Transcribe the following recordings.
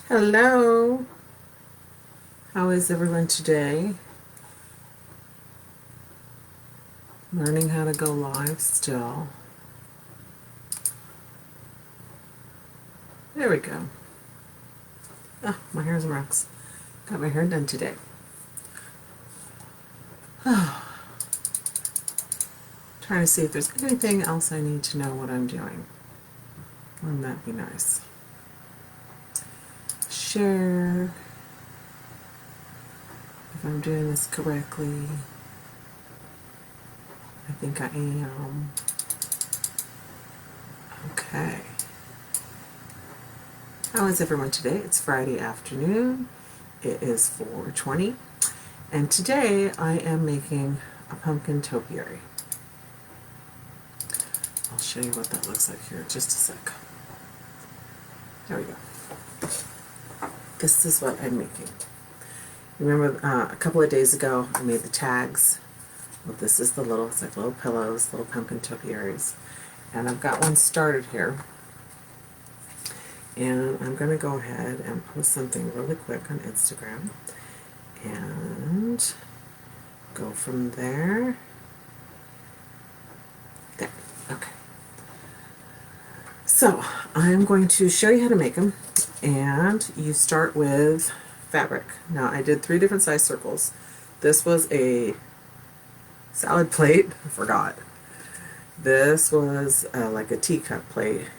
Hello, how is everyone today? Learning how to go live still. There we go. Oh, my hair's a mess. Got my hair done today. Trying to see if there's anything else I need to know what I'm doing. Wouldn't that be nice? Share if I'm doing this correctly. I think I am. Okay. How is everyone today? It's Friday afternoon. It is 4:20, and today I am making a pumpkin topiary. I'll show you what that looks like here in just a sec. There we go. This is what I'm making. Remember a couple of days ago I made the tags. Well, this is the little, it's like little pillows, little pumpkin topiaries. And I've got one started here. And I'm going to go ahead and post something really quick on Instagram. And go from there. There. Okay. So I'm going to show you how to make them. And you start with fabric. Now I did 3 different size circles. This was a salad plate. I forgot. This was like a teacup plate.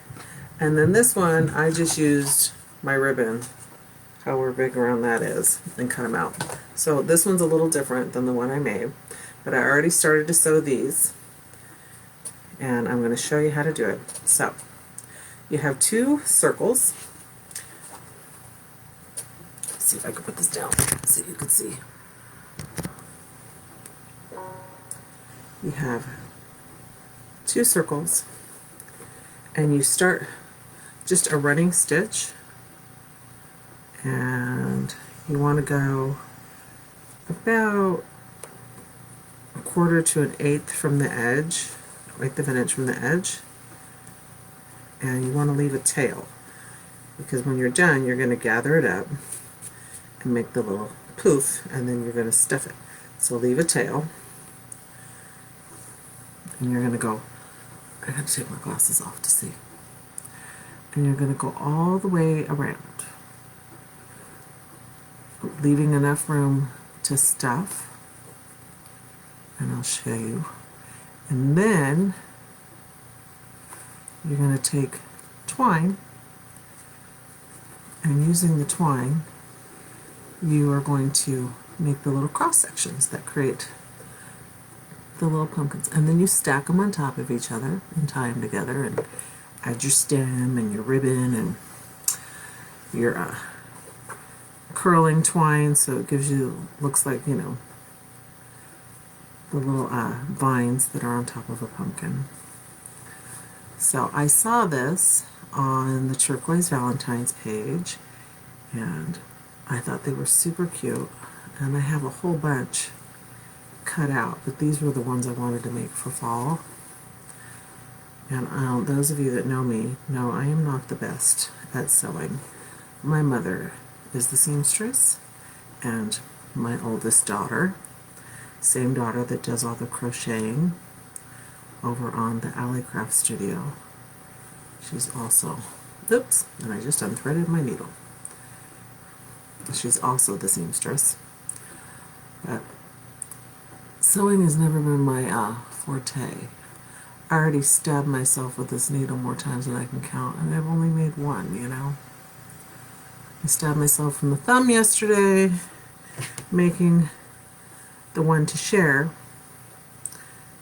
And then this one, I just used my ribbon, however big around that is, and cut them out. So this one's a little different than the one I made, but I already started to sew these, and I'm going to show you how to do it. So you have 2 circles. Let's see if I can put this down so you can see. You have 2 circles, and you start just a running stitch, and you want to go about 1/4 to 1/8 from the edge, 1/8 of an inch from the edge, and you want to leave a tail, because when you're done you're going to gather it up and make the little poof, and then you're going to stuff it. So leave a tail, and you're going to go, I have to take my glasses off to see. And you're going to go all the way around, leaving enough room to stuff. And I'll show you. And then you're going to take twine, and using the twine, you are going to make the little cross sections that create the little pumpkins, and then you stack them on top of each other and tie them together, and add your stem and your ribbon and your curling twine, so it gives you, looks like, you know, the little vines that are on top of a pumpkin. So I saw this on the Turquoise Valentine's page, and I thought they were super cute, and I have a whole bunch cut out, but these were the ones I wanted to make for fall. And those of you that know me know I am not the best at sewing. My mother is the seamstress, and my oldest daughter, same daughter that does all the crocheting over on the Alley Craft Studio. She's also, oops, and I just unthreaded my needle. She's also the seamstress. But sewing has never been my forte. I already stabbed myself with this needle more times than I can count, and I've only made one, you know. I stabbed myself from the thumb yesterday, making the one to share,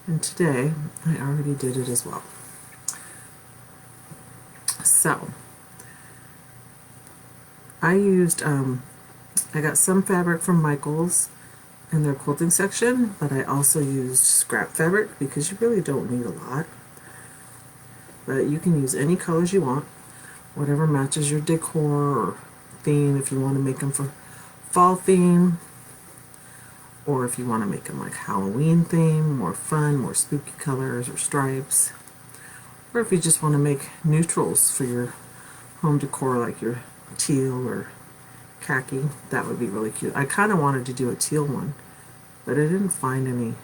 and today I already did it as well. So, I used, I got some fabric from Michael's in their quilting section, but I also used scrap fabric because you really don't need a lot. But you can use any colors you want, whatever matches your decor or theme, if you want to make them for fall theme, or if you want to make them like Halloween theme, more fun, more spooky colors or stripes, or if you just want to make neutrals for your home decor, like your teal or khaki. That would be really cute. I kind of wanted to do a teal one, but I didn't find any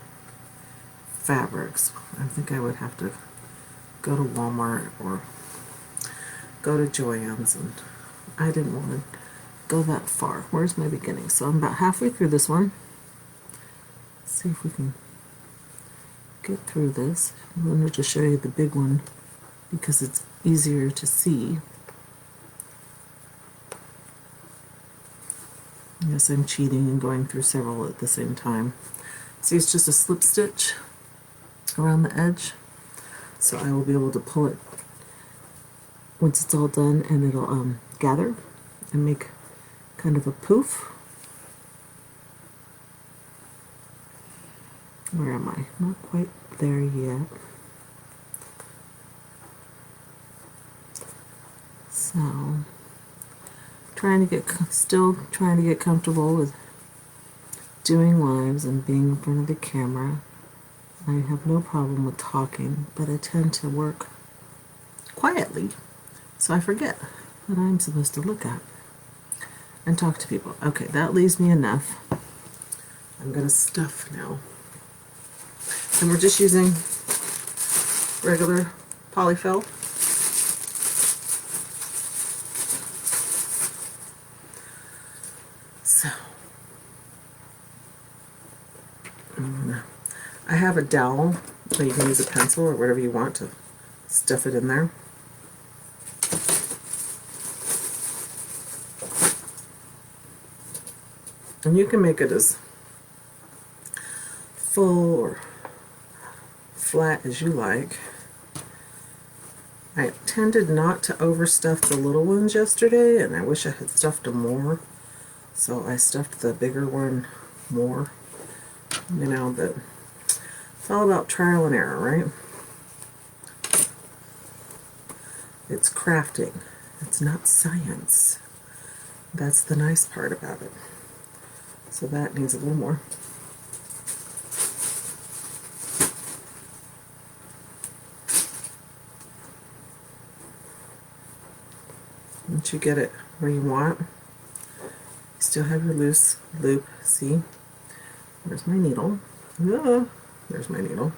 fabrics. I think I would have to go to Walmart or go to Joann's, and I didn't want to go that far. Where's my beginning? So I'm about halfway through this one. Let's see if we can get through this. I'm going to just show you the big one because it's easier to see. Yes, I'm cheating and going through several at the same time. See, it's just a slip stitch around the edge, so I will be able to pull it once it's all done, and it'll gather and make kind of a poof. Where am I? Not quite there yet. So, still trying to get comfortable with doing lives and being in front of the camera. I have no problem with talking, but I tend to work quietly, so I forget that I'm supposed to look at and talk to people. Okay, that leaves me enough. I'm going to stuff now. And we're just using regular polyfill. So, I have a dowel, so you can use a pencil or whatever you want to stuff it in there. And you can make it as full or flat as you like. I tended not to overstuff the little ones yesterday, and I wish I had stuffed them more. So I stuffed the bigger one more. You know, but it's all about trial and error, right? It's crafting. It's not science. That's the nice part about it. So that needs a little more. Once you get it where you want, you still have your loose loop. See? There's my needle. Ah, there's my needle.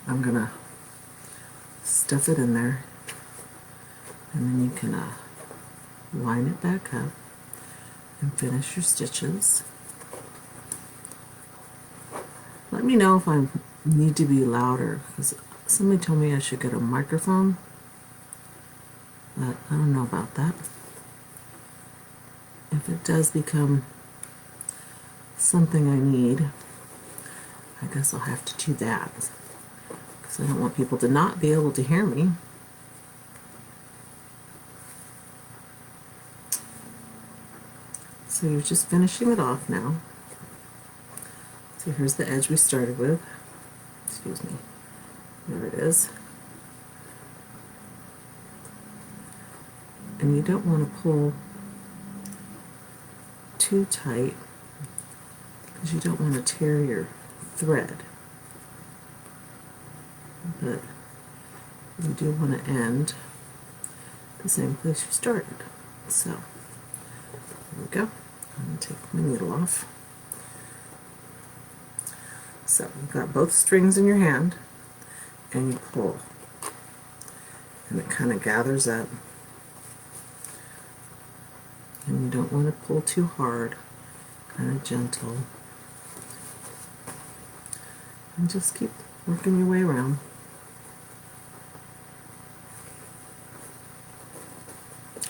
I'm gonna stuff it in there, and then you can line it back up and finish your stitches. Let me know if I need to be louder, because somebody told me I should get a microphone, but I don't know about that. If it does become something I need, I guess I'll have to do that, because I don't want people to not be able to hear me. So you're just finishing it off now. So here's the edge we started with. Excuse me. There it is. And you don't want to pull too tight, because you don't want to tear your thread. But you do want to end the same place you started. So there we go. I'm going to take my needle off. So you've got both strings in your hand, and you pull, and it kind of gathers up. And you don't want to pull too hard, kind of gentle. And just keep working your way around.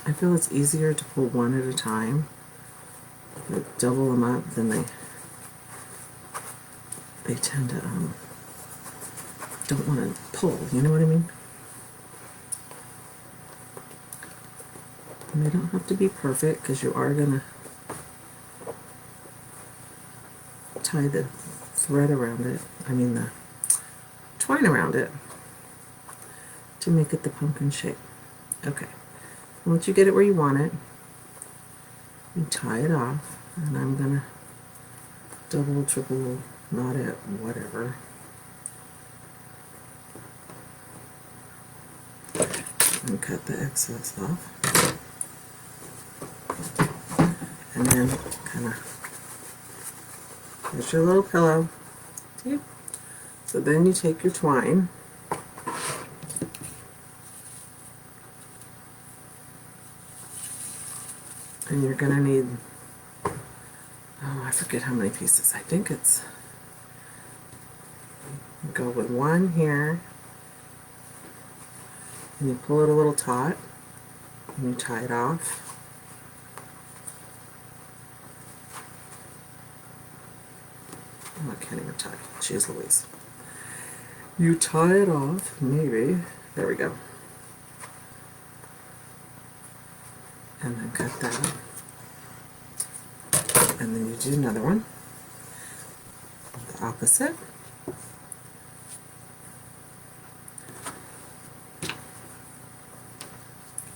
I feel it's easier to pull one at a time, but double them up, then they tend to don't want to pull, you know what I mean? And they don't have to be perfect, because you are going to tie the thread around it, the twine around it, to make it the pumpkin shape. Okay, once you get it where you want it, you tie it off, and I'm going to double, triple, knot it, whatever. And and cut the excess off. And then kind of, there's your little pillow. See? So then you take your twine and you're going to need, oh, I forget how many pieces. I think it's, you go with one here, and you pull it a little taut, and you tie it off. Oh, I can't even tie. Jeez Louise. You tie it off, maybe. There we go. And then cut that. And then you do another one. The opposite.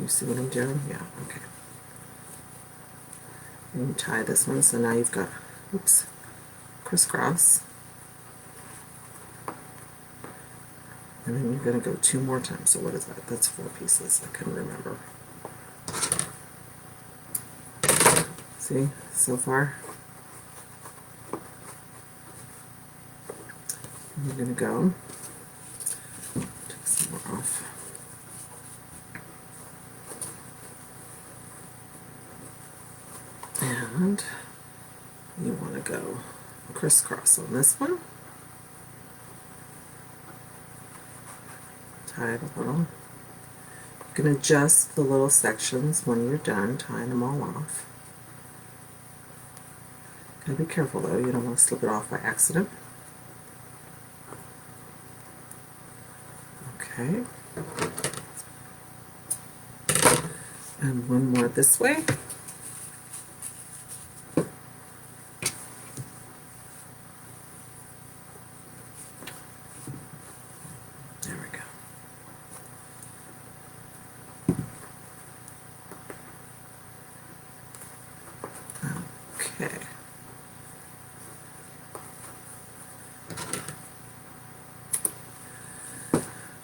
You see what I'm doing? Yeah, okay. And you tie this one, so now you've got, oops, crisscross. And then you're going to go 2 more times. So what is that? That's 4 pieces. I couldn't remember. See, so far. And you're going to go, take some more off. And you want to go crisscross on this one. Tie it a little. You can adjust the little sections when you're done tying them all off. Gotta be careful though, you don't want to slip it off by accident. Okay. And one more this way.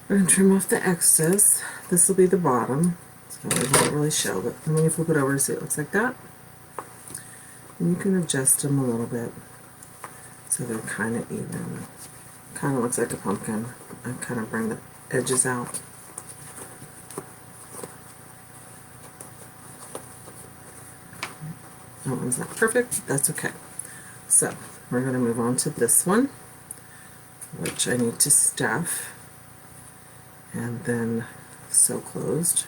We're going to trim off the excess. This will be the bottom, so it won't really show, but when you flip it over, see it looks like that. And you can adjust them a little bit so they're kind of even. Kind of looks like a pumpkin. I kind of bring the edges out. That one's not perfect. That's okay. So we're going to move on to this one, which I need to stuff and then sew closed.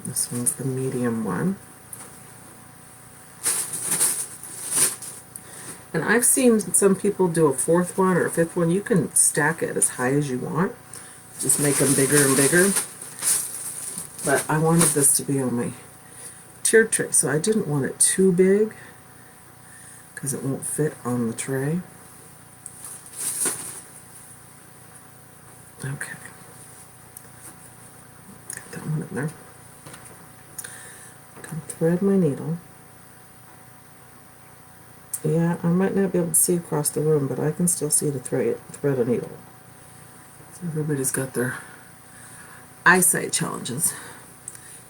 This one's the medium one. And I've seen some people do a 4th one or a 5th one. You can stack it as high as you want. Just make them bigger and bigger. But I wanted this to be on my tiered tray, so I didn't want it too big because it won't fit on the tray. Okay. Get that one in there. Can thread my needle. Yeah, I might not be able to see across the room, but I can still see the thread a needle. So everybody's got their eyesight challenges.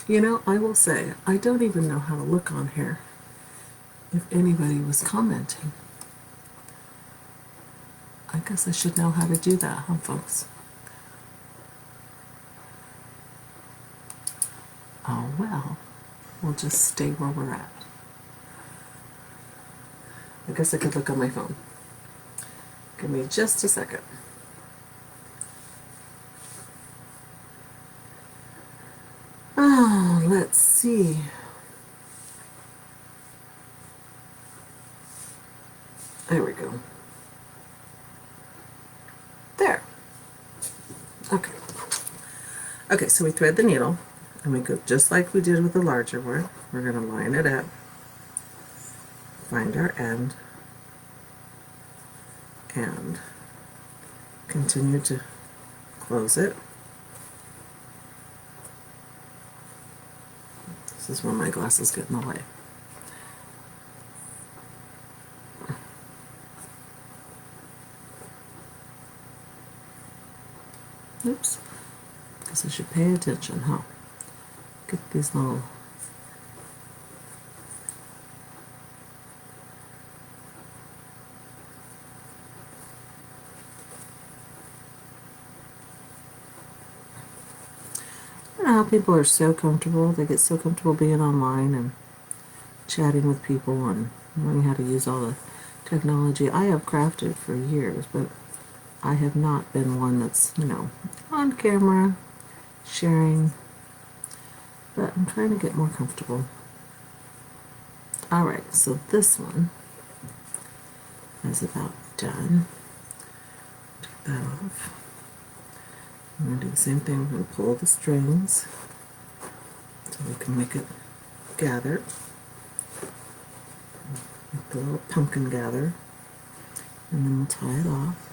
You know, I will say, I don't even know how to look on here if anybody was commenting. I guess I should know how to do that, huh, folks? Oh, well, we'll just stay where we're at. I guess I could look on my phone. Give me just a second. Oh, let's see. There we go. There. Okay. Okay, so we thread the needle. And we go just like we did with the larger one. We're going to line it up, find our end, and continue to close it. This is when my glasses get in the way. Oops. Guess I should pay attention, huh? Get these little... I don't know how people are so comfortable. They get so comfortable being online and chatting with people and learning how to use all the technology. I have crafted for years, but I have not been one that's, on camera, sharing, but I'm trying to get more comfortable. Alright, so this one is about done. Take that off. I'm going to do the same thing. I'm going to pull the strings so we can make it gather. Make the little pumpkin gather. And then we'll tie it off.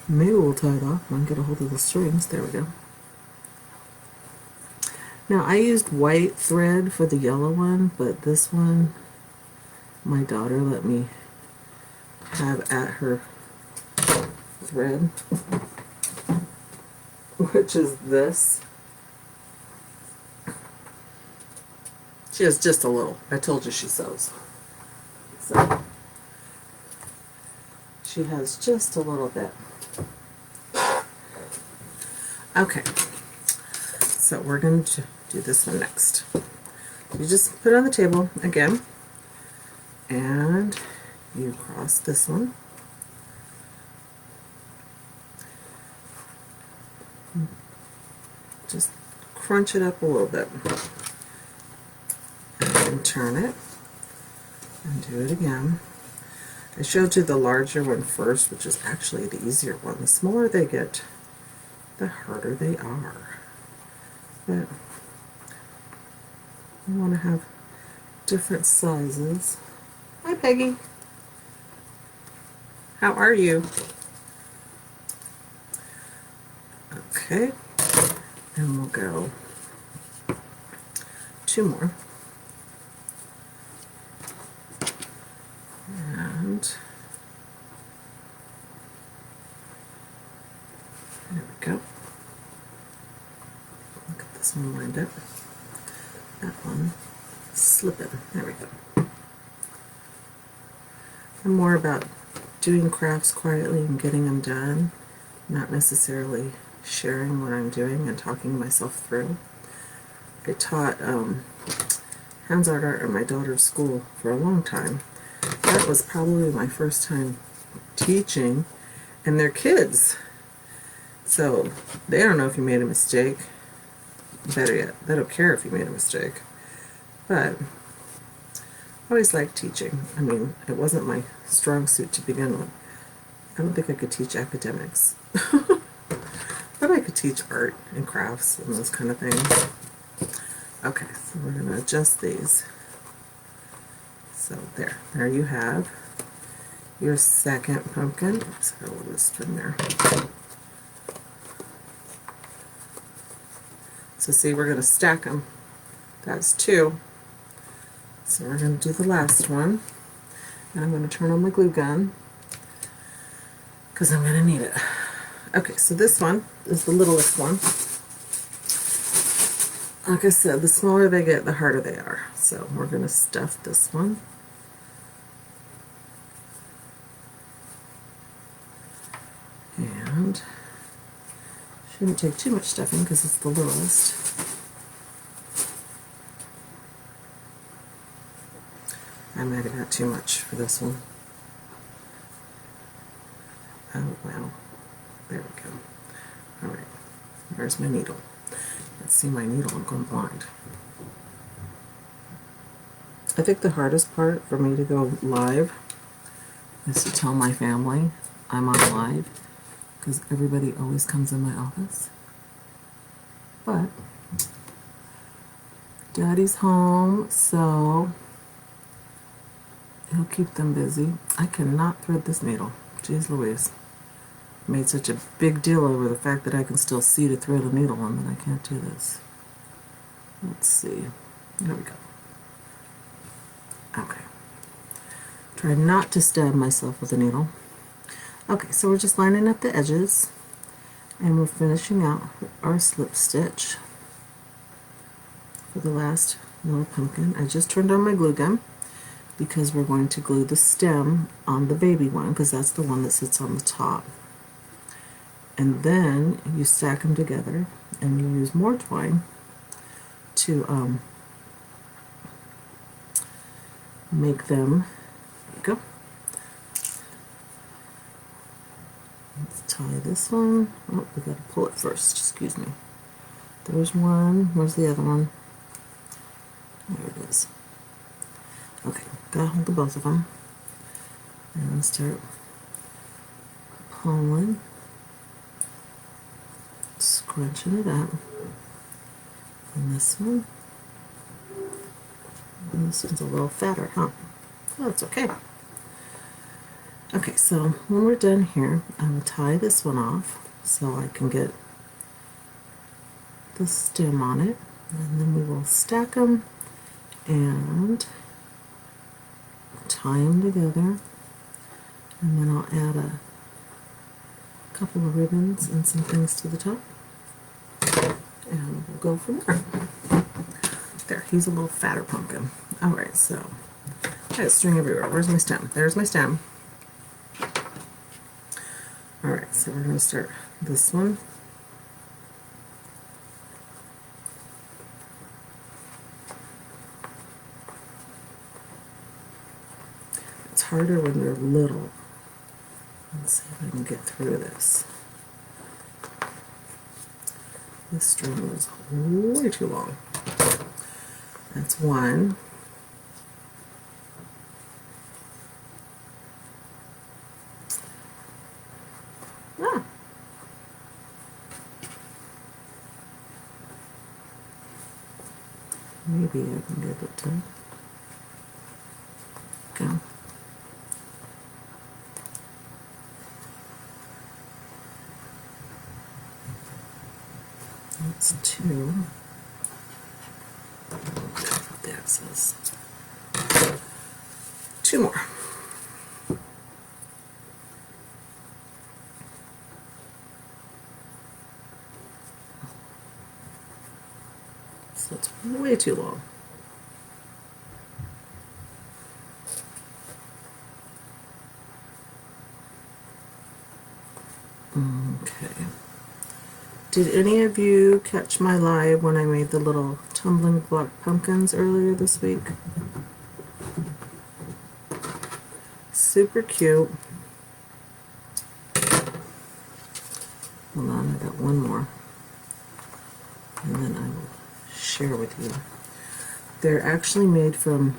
Maybe we'll tie it off and get a hold of the strings. There we go. Now I used white thread for the yellow one, but this one my daughter let me have at her thread, which is this. She has just a little. I told you she sews. So she has just a little bit. Okay, so we're going to do this one next. You just put it on the table again, and you cross this one. Just crunch it up a little bit. And then turn it, and do it again. I showed you the larger one first, which is actually the easier one. The smaller they get, the harder they are. But you want to have different sizes. Hi, Peggy. How are you? Okay, and we'll go 2 more. And there we go. Look at this one lined up. That one slipping. There we go. I'm more about doing crafts quietly and getting them done, not necessarily sharing what I'm doing and talking myself through. I taught hands-on art at my daughter's school for a long time. That was probably my first time teaching, and they're kids, so they don't know if you made a mistake. Better yet, they don't care if you made a mistake. But I always liked teaching. I mean, it wasn't my strong suit to begin with. I don't think I could teach academics, but I could teach art and crafts and those kind of things. Okay, so we're going to adjust these. So there you have your second pumpkin. Let's got a little string there. So see, we're going to stack them. That's 2. So we're going to do the last one. And I'm going to turn on my glue gun because I'm going to need it. Okay, so this one is the littlest one. Like I said, the smaller they get, the harder they are. So we're going to stuff this one. And shouldn't take too much stuffing because it's the littlest. I might have got too much for this one. Oh well. There we go. Alright. There's my needle. Let's see my needle. I'm going blind. I think the hardest part for me to go live is to tell my family I'm on live, because everybody always comes in my office. But Daddy's home, so he'll keep them busy. I cannot thread this needle. Jeez Louise. Made such a big deal over the fact that I can still see to thread a needle on, that I can't do this. Let's see. There we go. Okay. Try not to stab myself with a needle. Okay, so we're just lining up the edges and we're finishing out our slip stitch for the last little pumpkin. I just turned on my glue gun because we're going to glue the stem on the baby one, because that's the one that sits on the top. And then you stack them together and you use more twine to make them, there you go. Let's tie this one. Oh, we got to pull it first, excuse me. There's one, where's the other one? There it is. Okay, gotta hold the both of them and start pulling, scrunching it up. And this one, and this one's a little fatter, huh? Oh, that's okay. Okay, so when we're done here, I will tie this one off so I can get the stem on it, and then we will stack them and tie them together, and then I'll add a couple of ribbons and some things to the top, and we'll go from there. There, he's a little fatter pumpkin. Alright, so I got string everywhere. Where's my stem? There's my stem. Alright, so we're going to start this one. It's harder when they're little. Let's see if I can get through this. This string is way too long. That's one. Ah. Maybe I can get it to go. That's two. The excess. Two more. So it's way too long. Okay. Did any of you catch my live when I made the little tumbling block pumpkins earlier this week? Super cute. Hold on, I got one more. And then I will share with you. They're actually made from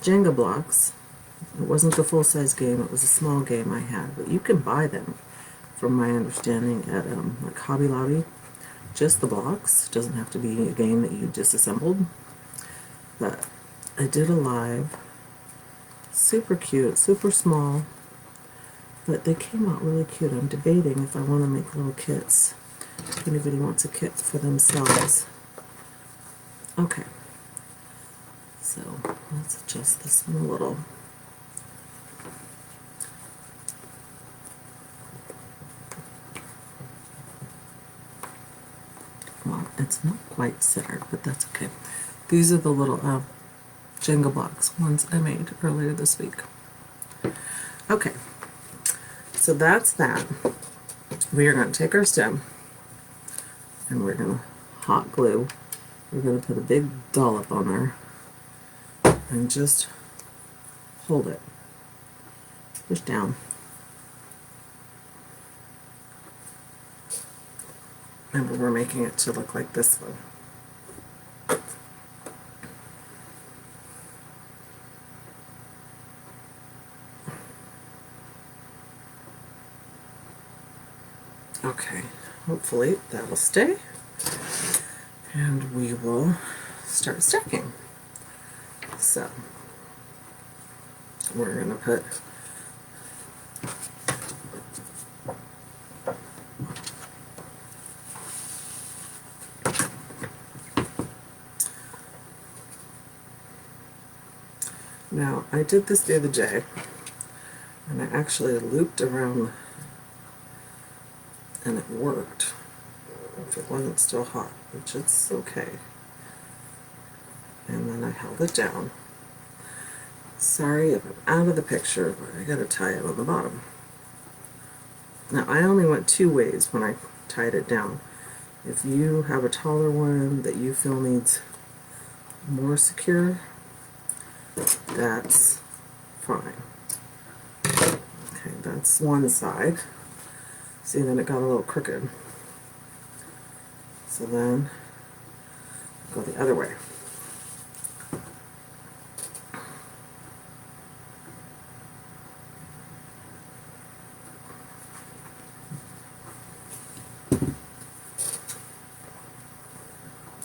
Jenga blocks. It wasn't the full-size game, it was a small game I had, but you can buy them, from my understanding, at like Hobby Lobby. Just the blocks, doesn't have to be a game that you disassembled. But I did a live, super cute, super small, but they came out really cute. I'm debating if I want to make little kits, if anybody wants a kit for themselves. Okay, so let's adjust this one a little. Well, it's not quite centered, but that's okay. These are the little Jenga blocks, ones I made earlier this week. Okay, so that's that. We are going to take our stem and we're going to hot glue. We're going to put a big dollop on there and just hold it. Push down. And we're making it to look like this one. Okay, hopefully that will stay. And we will start stacking. So, we're going to put now, I did this the other day, and I actually looped around, and it worked. If it wasn't still hot, which it's okay. And then I held it down. Sorry if I'm out of the picture, but I gotta tie it on the bottom. Now I only went 2 ways when I tied it down. If you have a taller one that you feel needs more secure, that's fine. Okay, that's one side. See, then it got a little crooked. So then go the other way.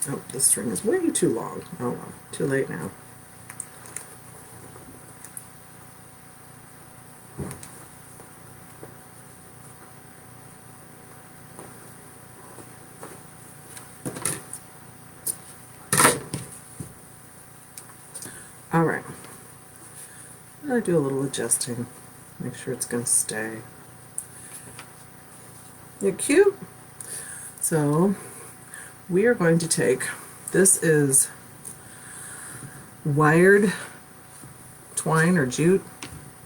Oh, this string is way too long. Oh well, too late now. All right. I do a little adjusting. Make sure it's going to stay. You're cute. So we are going to take, this is wired twine or jute.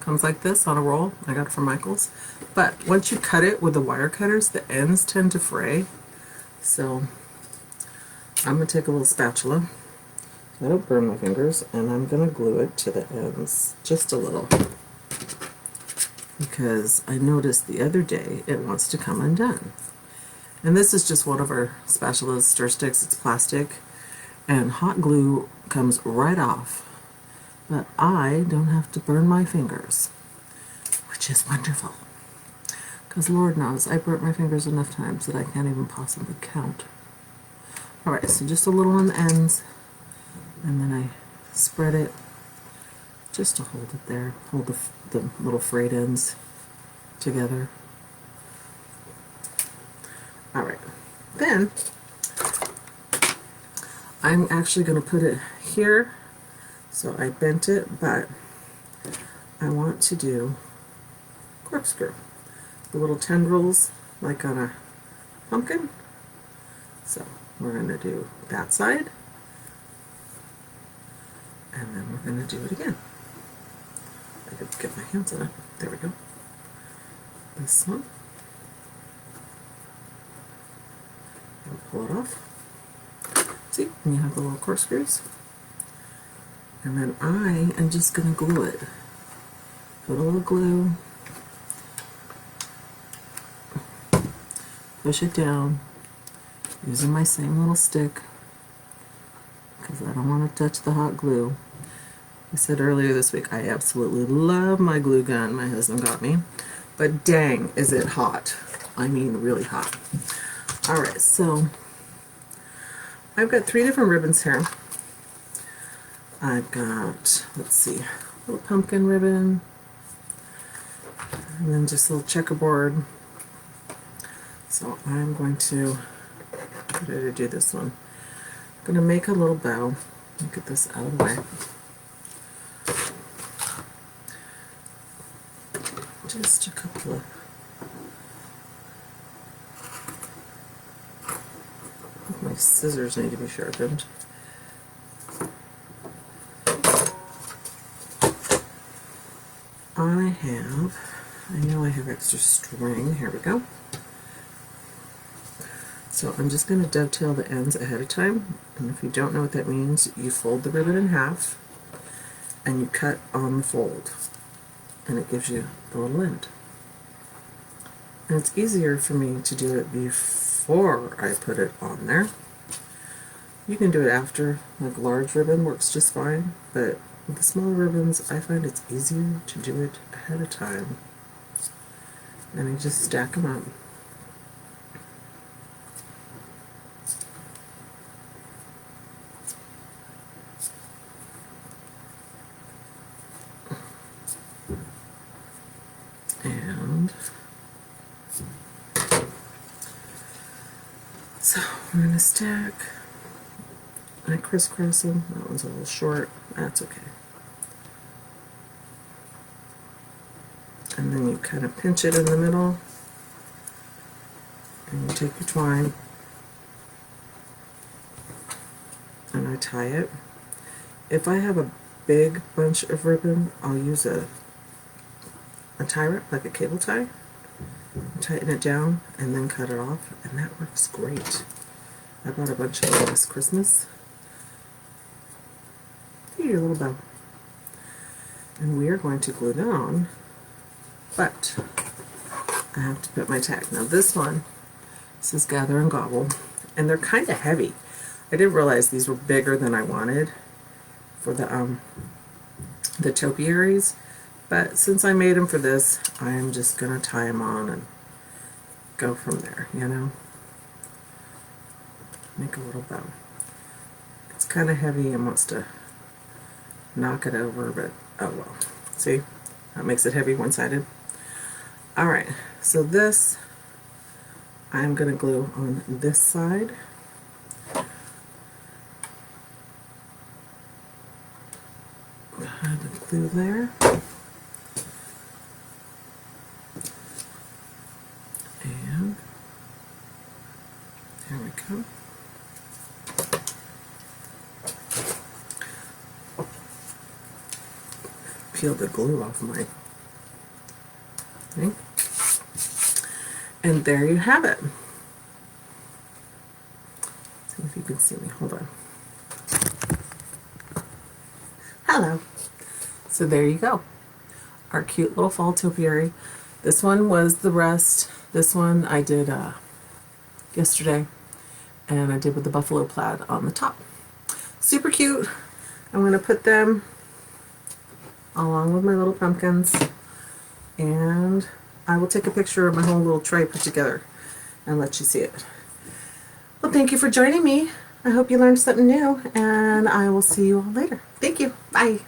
Comes like this on a roll. I got it from Michael's. But once you cut it with the wire cutters, the ends tend to fray. So I'm going to take a little spatula. I don't burn my fingers, and I'm going to glue it to the ends just a little, because I noticed the other day it wants to come undone. And this is just one of our spatulas, Stirsticks. It's plastic, and hot glue comes right off, but I don't have to burn my fingers, which is wonderful, because Lord knows I burnt my fingers enough times that I can't even possibly count. Alright, so just a little on the ends, and then I spread it just to hold it there, hold the little frayed ends together. Alright, then I'm actually going to put it here, so I bent it, but I want to do corkscrew, the little tendrils like on a pumpkin. So we're going to do that side, and then we're going to do it again. I could get my hands on it. There we go. This one. And pull it off. See, and you have the little corkscrews. And then I am just going to glue it. Put a little glue. Push it down. Using my same little stick, because I don't want to touch the hot glue. I said earlier this week, I absolutely love my glue gun my husband got me, but dang, is it hot. I mean, really hot. Alright, so I've got 3 different ribbons here. I've got, let's see, a little pumpkin ribbon, and then just a little checkerboard. So I'm going to, how did I do this one? I'm going to make a little bow. Get this out of the way. Just a couple of my scissors need to be sharpened. I know I have extra string. Here we go. So I'm just going to dovetail the ends ahead of time, and if you don't know what that means, you fold the ribbon in half and you cut on the fold, and it gives you the little end. And it's easier for me to do it before I put it on there. You can do it after, like large ribbon works just fine, but with the smaller ribbons I find it's easier to do it ahead of time. And I just stack them up. And so we're going to stack. I crisscross them. That one's a little short. That's okay. and then you kind of pinch it in the middle, and you take your twine, and I tie it. If I have a big bunch of ribbon, I'll use a tie wrap, like a cable tie, tighten it down, and then cut it off, and that works great. I bought a bunch of them this Christmas. Here's your little bow. And we are going to glue down, but I have to put my tag. Now this one says Gather and Gobble, and they're kind of heavy. I didn't realize these were bigger than I wanted for the topiaries, but since I made them for this, I'm just going to tie them on and go from there, you know. Make a little bow. It's kind of heavy and wants to knock it over, but oh well. See, that makes it heavy one-sided. Alright, so this I'm going to glue on this side. Add the glue there. And there we go. Peel the glue off my thing. And there you have it. See if you can see me. Hold on. Hello. So there you go. Our cute little fall topiary. This one was the rest. This one I did yesterday, and I did with the buffalo plaid on the top. Super cute. I'm going to put them along with my little pumpkins, and I will take a picture of my whole little tray put together and let you see it. Well, thank you for joining me. I hope you learned something new, and I will see you all later. Thank you. Bye.